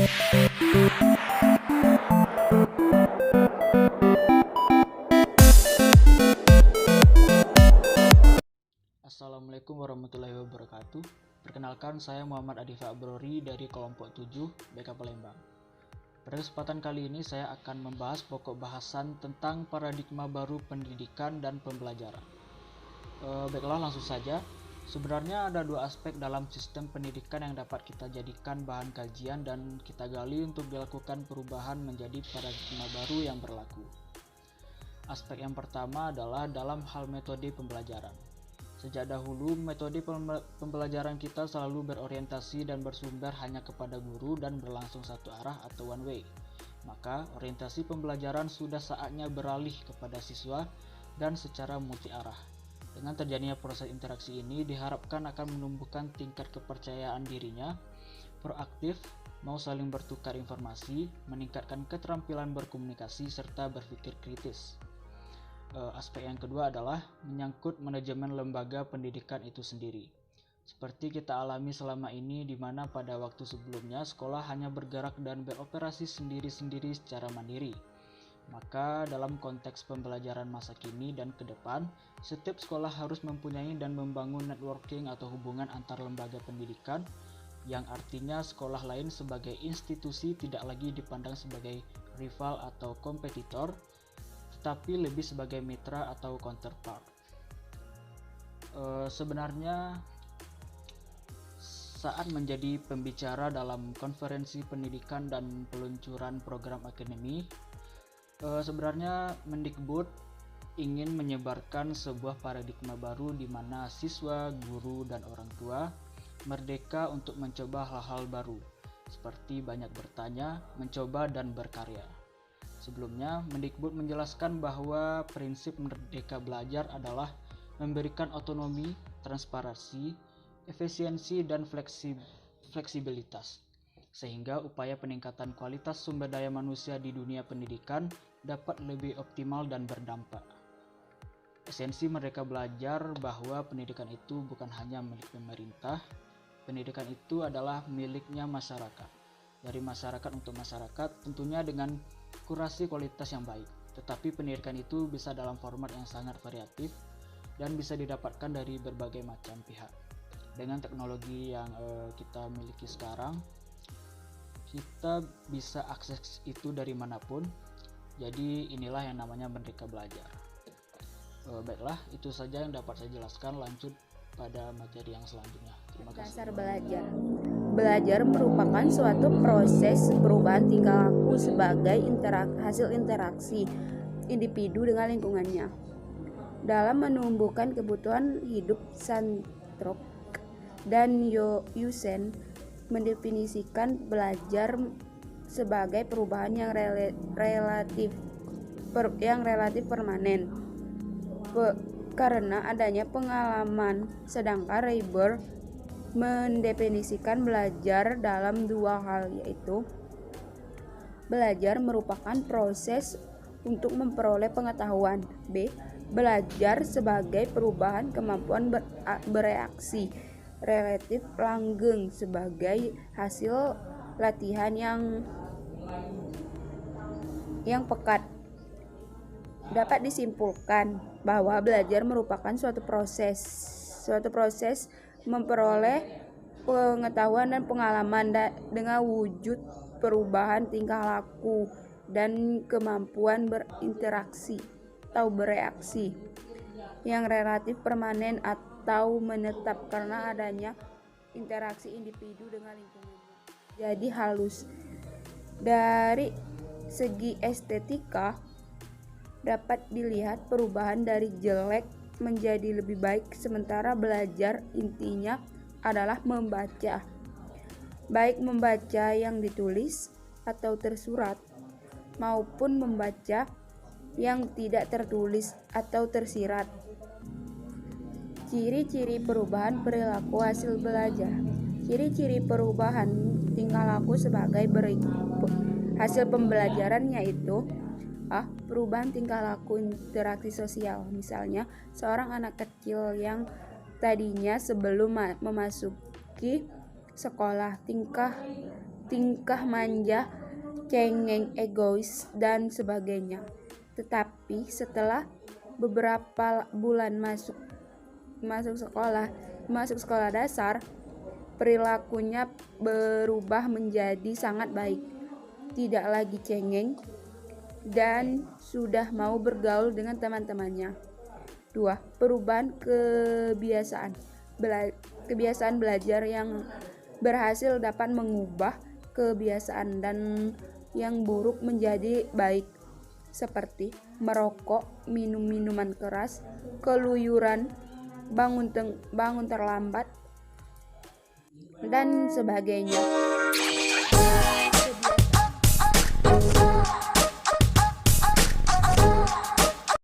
Assalamualaikum warahmatullahi wabarakatuh. Perkenalkan, saya Muhammad Adifa Abrori dari kelompok 7 BK Palembang. Pada kesempatan kali ini saya akan membahas pokok bahasan tentang paradigma baru pendidikan dan pembelajaran. Baiklah, langsung saja. Sebenarnya ada dua aspek dalam sistem pendidikan yang dapat kita jadikan bahan kajian dan kita gali untuk dilakukan perubahan menjadi paradigma baru yang berlaku. Aspek yang pertama adalah dalam hal metode pembelajaran. Sejak dahulu, metode pembelajaran kita selalu berorientasi dan bersumber hanya kepada guru dan berlangsung satu arah atau one way. Maka, orientasi pembelajaran sudah saatnya beralih kepada siswa dan secara multi arah. Dengan terjadinya proses interaksi ini diharapkan akan menumbuhkan tingkat kepercayaan dirinya, proaktif, mau saling bertukar informasi, meningkatkan keterampilan berkomunikasi serta berpikir kritis. Aspek yang kedua adalah menyangkut manajemen lembaga pendidikan itu sendiri. Seperti kita alami selama ini, di mana pada waktu sebelumnya sekolah hanya bergerak dan beroperasi sendiri-sendiri secara mandiri. Maka dalam konteks pembelajaran masa kini dan ke depan, setiap sekolah harus mempunyai dan membangun networking atau hubungan antar lembaga pendidikan, yang artinya sekolah lain sebagai institusi tidak lagi dipandang sebagai rival atau kompetitor, tetapi lebih sebagai mitra atau counterpart. Sebenarnya saat menjadi pembicara dalam konferensi pendidikan dan peluncuran program akademi, sebenarnya Mendikbud ingin menyebarkan sebuah paradigma baru di mana siswa, guru, dan orang tua merdeka untuk mencoba hal-hal baru, seperti banyak bertanya, mencoba, dan berkarya. Sebelumnya, Mendikbud menjelaskan bahwa prinsip merdeka belajar adalah memberikan otonomi, transparansi, efisiensi, dan fleksibilitas, sehingga upaya peningkatan kualitas sumber daya manusia di dunia pendidikan dapat lebih optimal dan berdampak. Esensi merdeka belajar bahwa pendidikan itu bukan hanya milik pemerintah, pendidikan itu adalah miliknya masyarakat. Dari masyarakat untuk masyarakat, tentunya dengan kurasi kualitas yang baik. Tetapi pendidikan itu bisa dalam format yang sangat variatif dan bisa didapatkan dari berbagai macam pihak. Dengan teknologi yang kita miliki sekarang, kita bisa akses itu dari manapun. Jadi inilah yang namanya merdeka belajar. Baiklah, itu saja yang dapat saya jelaskan. Lanjut pada materi yang selanjutnya. Terima kasih. Dasar belajar. Belajar merupakan suatu proses perubahan tingkah laku sebagai hasil interaksi individu dengan lingkungannya. Dalam menumbuhkan kebutuhan hidup, Santrok dan Yusen mendefinisikan belajar sebagai perubahan yang relatif permanen karena adanya pengalaman, sedangkan Reiber mendefinisikan belajar dalam dua hal, yaitu belajar merupakan proses untuk memperoleh pengetahuan, b. belajar sebagai perubahan kemampuan bereaksi relatif langgeng sebagai hasil latihan yang pekat. Dapat disimpulkan bahwa belajar merupakan suatu proses memperoleh pengetahuan dan pengalaman dengan wujud perubahan tingkah laku dan kemampuan berinteraksi atau bereaksi yang relatif permanen atau menetap karena adanya interaksi individu dengan lingkungannya. Jadi halus. Dari segi estetika dapat dilihat perubahan dari jelek menjadi lebih baik, sementara belajar intinya adalah membaca, baik membaca yang ditulis atau tersurat maupun membaca yang tidak tertulis atau tersirat. Ciri-ciri perubahan perilaku hasil belajar. Ciri-ciri perubahan tingkah laku sebagai berikut. Hasil pembelajaran yaitu perubahan tingkah laku interaksi sosial. Misalnya, seorang anak kecil yang tadinya sebelum memasuki sekolah tingkah tingkah manja, cengeng, egois, dan sebagainya. Tetapi setelah beberapa bulan masuk sekolah dasar, perilakunya berubah menjadi sangat baik. Tidak lagi cengeng dan sudah mau bergaul dengan teman-temannya. 2. Perubahan kebiasaan. Kebiasaan belajar yang berhasil dapat mengubah kebiasaan dan yang buruk menjadi baik, seperti merokok, minum minuman keras, keluyuran, bangun terlambat, dan sebagainya.